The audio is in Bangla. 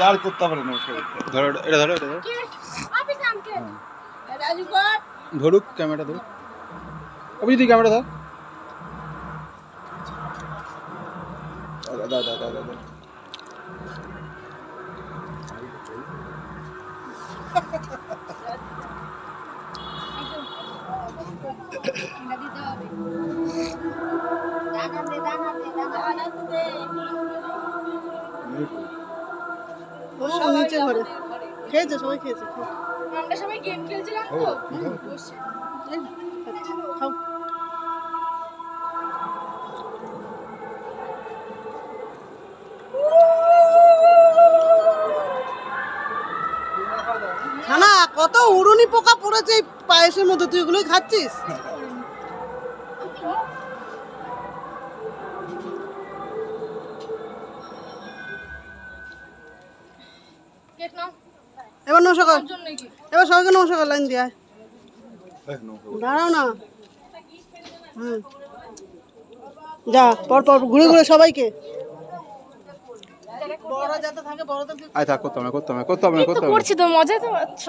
আর করতে পারে না। ধরো এটা, ধরো এটা, ধরো ধরুক, ক্যামেরা ধরুক। অভিজিৎ তুই ক্যামেরা ধর। দাদা দাদা দাদা দাদা নিচে ঘরে খেয়েছে, সবাই খেয়েছে। আমরা সবাই গেম খেলছিলাম তো বসে খাও। ছানা কত উড়ুনি পোকা পড়েছে এই পায়েসের মধ্যে, তুই এগুলোই খাচ্ছিস? কেক নাও এবার নমস্কার, জন্য কি এবার সবাইকে নমস্কার লাইন দিয়ে দাঁড়াও না। যা পর পর ঘুরে ঘুরে সবাইকে, বড়রা যাতে থাকে বড়দেরকে। আয় থাক, করতে হবে না, করতে হবে না, করতে হবে না, করতে হবে না। করছি তো, মজা তো পাচ্ছ।